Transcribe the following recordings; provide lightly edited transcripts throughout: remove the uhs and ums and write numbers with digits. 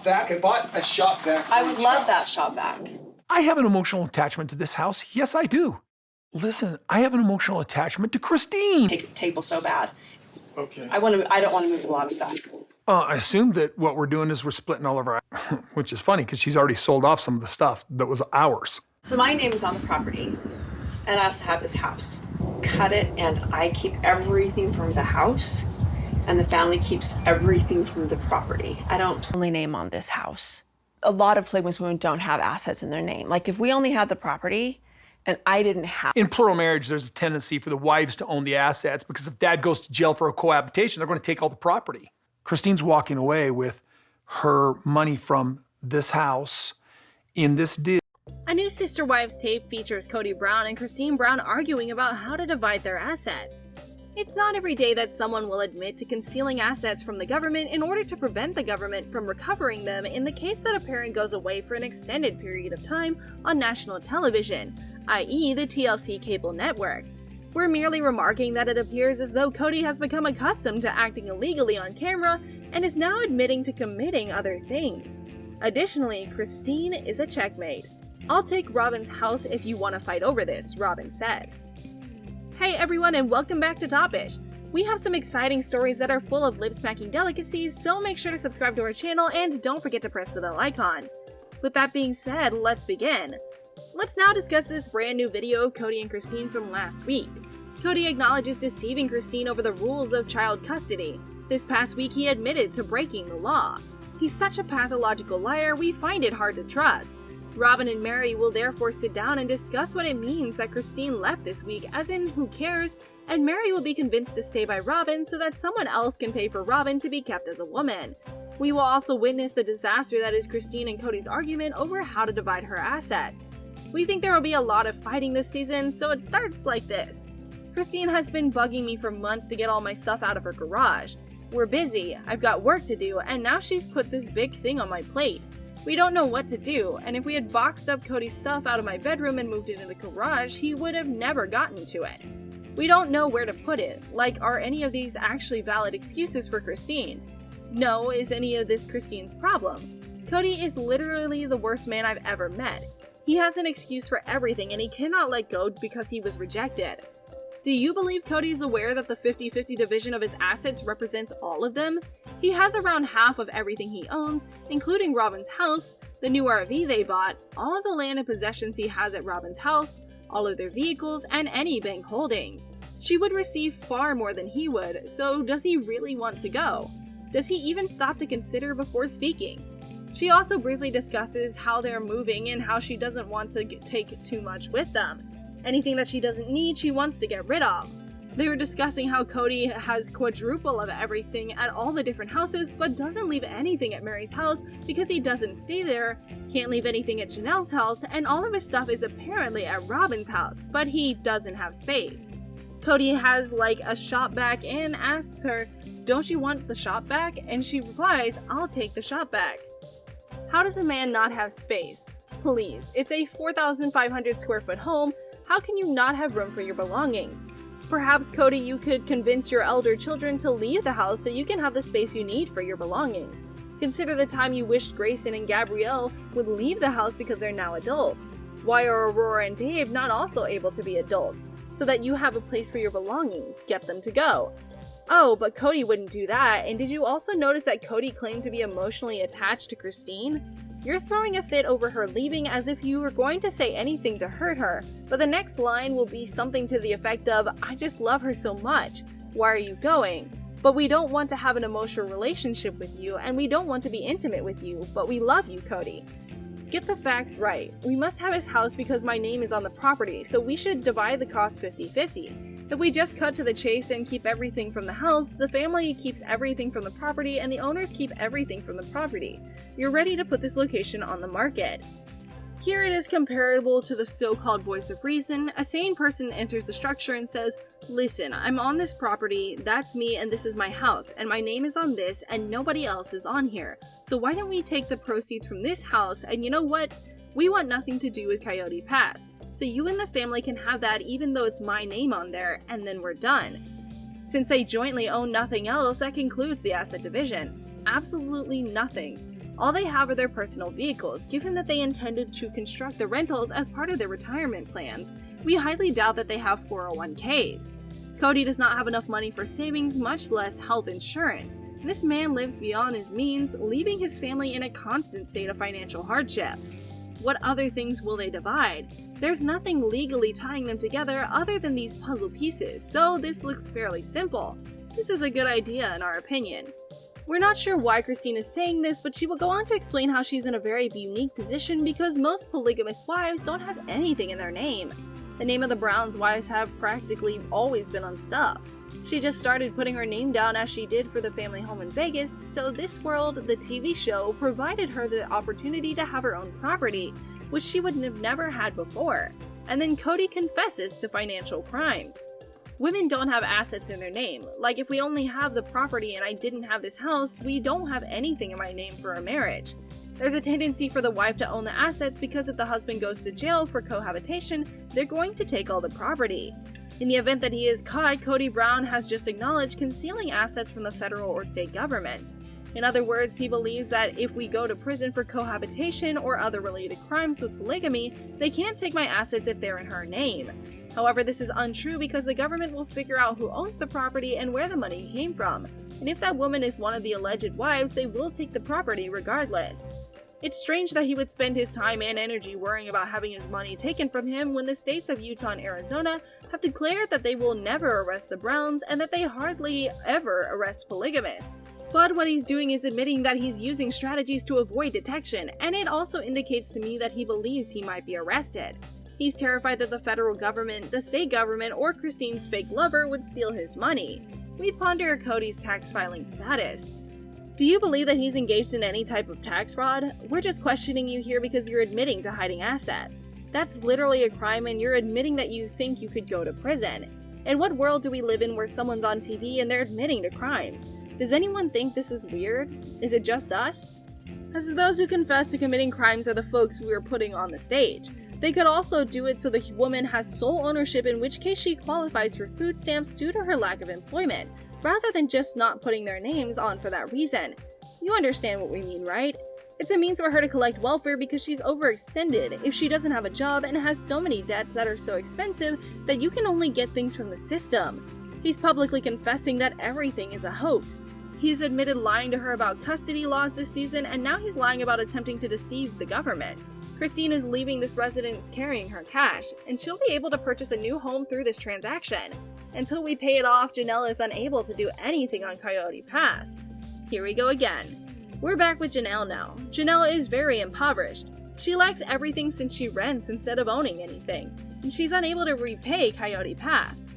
shop vac. I bought a shop vac. I would love that shop vac. I have an emotional attachment to this house. Yes, I do. Listen, I have an emotional attachment to Christine. Table so bad. Okay. I don't want to move a lot of stuff. I assume that what we're doing is we're splitting all of our, which is funny because she's already sold off some of the stuff that was ours. So my name is on the property, and I also have this house. Cut it, and I keep everything from the house, and the family keeps everything from the property. I don't only name on this house. A lot of polygamous women don't have assets in their name. Like if we only had the property, and I didn't have. In plural marriage, there's a tendency for the wives to own the assets because if dad goes to jail for a cohabitation, they're going to take all the property. Christine's walking away with her money from this house in this deal. A new Sister Wives tape features Kody Brown and Christine Brown arguing about how to divide their assets. It's not every day that someone will admit to concealing assets from the government in order to prevent the government from recovering them in the case that a parent goes away for an extended period of time on national television, i.e. the TLC cable network. We're merely remarking that it appears as though Kody has become accustomed to acting illegally on camera and is now admitting to committing other things. Additionally, Christine is a checkmate. "I'll take Robin's house if you want to fight over this," Robin said. Hey everyone, and welcome back to Topish. We have some exciting stories that are full of lip-smacking delicacies, so make sure to subscribe to our channel and don't forget to press the bell icon. With that being said, let's begin. Let's now discuss this brand new video of Kody and Christine from last week. Kody acknowledges deceiving Christine over the rules of child custody. This past week he admitted to breaking the law. He's such a pathological liar, we find it hard to trust. Robin and Mary will therefore sit down and discuss what it means that Christine left this week, as in who cares, and Mary will be convinced to stay by Robin so that someone else can pay for Robin to be kept as a woman. We will also witness the disaster that is Christine and Kody's argument over how to divide her assets. We think there will be a lot of fighting this season, so it starts like this. Christine has been bugging me for months to get all my stuff out of her garage. We're busy, I've got work to do, and now she's put this big thing on my plate. We don't know what to do, and if we had boxed up Kody's stuff out of my bedroom and moved it in the garage, he would have never gotten to it. We don't know where to put it. Like, are any of these actually valid excuses for Christine? No, is any of this Christine's problem? Kody is literally the worst man I've ever met. He has an excuse for everything and he cannot let go because he was rejected. Do you believe Kody is aware that the 50-50 division of his assets represents all of them? He has around half of everything he owns, including Robin's house, the new RV they bought, all of the land and possessions he has at Robin's house, all of their vehicles, and any bank holdings. She would receive far more than he would, so does he really want to go? Does he even stop to consider before speaking? She also briefly discusses how they're moving and how she doesn't want to take too much with them. Anything that she doesn't need, she wants to get rid of. They were discussing how Kody has quadruple of everything at all the different houses, but doesn't leave anything at Mary's house because he doesn't stay there, can't leave anything at Janelle's house, and all of his stuff is apparently at Robin's house, but he doesn't have space. Kody has like a shop vac and asks her, "Don't you want the shop vac?" And she replies, "I'll take the shop vac." How does a man not have space? Please, it's a 4,500 square foot home. How can you not have room for your belongings? Perhaps, Kody, you could convince your elder children to leave the house so you can have the space you need for your belongings. Consider the time you wished Grayson and Gabrielle would leave the house because they're now adults. Why are Aurora and Dave not also able to be adults? So that you have a place for your belongings. Get them to go. Oh, but Kody wouldn't do that, and did you also notice that Kody claimed to be emotionally attached to Christine? You're throwing a fit over her leaving as if you were going to say anything to hurt her, but the next line will be something to the effect of, "I just love her so much. Why are you going? But we don't want to have an emotional relationship with you, and we don't want to be intimate with you, but we love you, Kody." Get the facts right. We must have his house because my name is on the property, so we should divide the cost 50-50. If we just cut to the chase and keep everything from the house, the family keeps everything from the property and the owners keep everything from the property. You're ready to put this location on the market. Here it is comparable to the so-called voice of reason. A sane person enters the structure and says, "Listen, I'm on this property, that's me, and this is my house, and my name is on this, and nobody else is on here. So why don't we take the proceeds from this house, and you know what? We want nothing to do with Coyote Pass. So you and the family can have that even though it's my name on there, and then we're done." Since they jointly own nothing else, that concludes the asset division. Absolutely nothing. All they have are their personal vehicles, given that they intended to construct the rentals as part of their retirement plans. We highly doubt that they have 401ks. Kody does not have enough money for savings, much less health insurance. This man lives beyond his means, leaving his family in a constant state of financial hardship. What other things will they divide? There's nothing legally tying them together other than these puzzle pieces, so this looks fairly simple. This is a good idea in our opinion. We're not sure why Christine is saying this, but she will go on to explain how she's in a very unique position because most polygamous wives don't have anything in their name. The name of the Browns' wives have practically always been on stuff. She just started putting her name down as she did for the family home in Vegas, so This World, the TV show, provided her the opportunity to have her own property, which she would have never had before. And then Kody confesses to financial crimes. Women don't have assets in their name. Like, if we only have the property and I didn't have this house, we don't have anything in my name for a marriage. There's a tendency for the wife to own the assets because if the husband goes to jail for cohabitation, they're going to take all the property. In the event that he is caught, Kody Brown has just acknowledged concealing assets from the federal or state government. In other words, he believes that if we go to prison for cohabitation or other related crimes with polygamy, they can't take my assets if they're in her name. However, this is untrue because the government will figure out who owns the property and where the money came from. And if that woman is one of the alleged wives, they will take the property regardless. It's strange that he would spend his time and energy worrying about having his money taken from him when the states of Utah and Arizona have declared that they will never arrest the Browns and that they hardly ever arrest polygamists. But what he's doing is admitting that he's using strategies to avoid detection, and it also indicates to me that he believes he might be arrested. He's terrified that the federal government, the state government, or Christine's fake lover would steal his money. We ponder Kody's tax filing status. Do you believe that he's engaged in any type of tax fraud? We're just questioning you here because you're admitting to hiding assets. That's literally a crime and you're admitting that you think you could go to prison. In what world do we live in where someone's on TV and they're admitting to crimes? Does anyone think this is weird? Is it just us? As those who confess to committing crimes are the folks we are putting on the stage. They could also do it so the woman has sole ownership, in which case she qualifies for food stamps due to her lack of employment, rather than just not putting their names on for that reason. You understand what we mean, right? It's a means for her to collect welfare because she's overextended if she doesn't have a job and has so many debts that are so expensive that you can only get things from the system. He's publicly confessing that everything is a hoax. He's admitted lying to her about custody laws this season, and now he's lying about attempting to deceive the government. Christine is leaving this residence carrying her cash, and she'll be able to purchase a new home through this transaction. Until we pay it off, Janelle is unable to do anything on Coyote Pass. Here we go again. We're back with Janelle now. Janelle is very impoverished. She lacks everything since she rents instead of owning anything, and she's unable to repay Coyote Pass.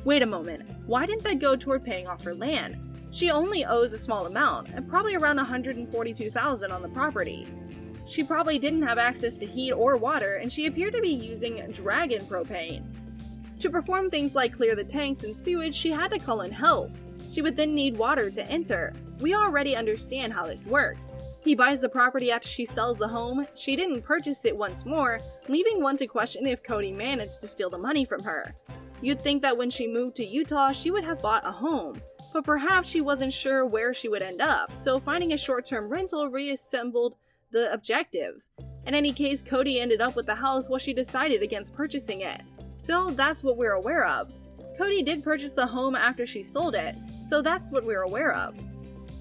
Wait a moment, why didn't that go toward paying off her land? She only owes a small amount, and probably around $142,000 on the property. She probably didn't have access to heat or water, and she appeared to be using dragon propane. To perform things like clear the tanks and sewage, she had to call in help. She would then need water to enter. We already understand how this works. He buys the property after she sells the home. She didn't purchase it once more, leaving one to question if Kody managed to steal the money from her. You'd think that when she moved to Utah, she would have bought a home, but perhaps she wasn't sure where she would end up, so finding a short-term rental reassembled the objective. In any case, Kody ended up with the house while she decided against purchasing it. So that's what we're aware of. Kody did purchase the home after she sold it, so that's what we're aware of.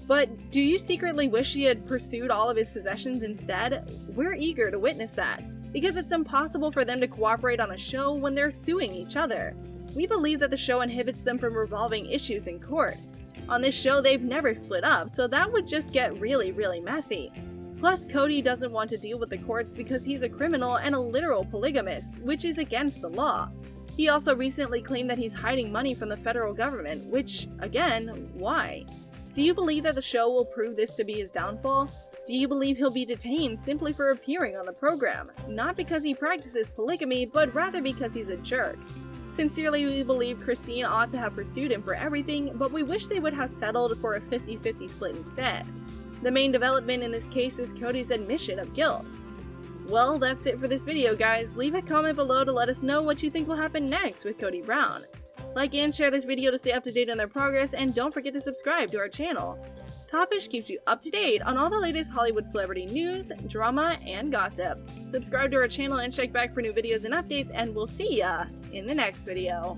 But do you secretly wish she had pursued all of his possessions instead? We're eager to witness that, because it's impossible for them to cooperate on a show when they're suing each other. We believe that the show inhibits them from resolving issues in court. On this show, they've never split up, so that would just get really messy. Plus, Kody doesn't want to deal with the courts because he's a criminal and a literal polygamist, which is against the law. He also recently claimed that he's hiding money from the federal government, which, again, why? Do you believe that the show will prove this to be his downfall? Do you believe he'll be detained simply for appearing on the program? Not because he practices polygamy, but rather because he's a jerk. Sincerely, we believe Christine ought to have pursued him for everything, but we wish they would have settled for a 50-50 split instead. The main development in this case is Kody's admission of guilt. Well, that's it for this video, guys. Leave a comment below to let us know what you think will happen next with Kody Brown. Like and share this video to stay up to date on their progress, and don't forget to subscribe to our channel. Topish keeps you up to date on all the latest Hollywood celebrity news, drama, and gossip. Subscribe to our channel and check back for new videos and updates, and we'll see ya in the next video.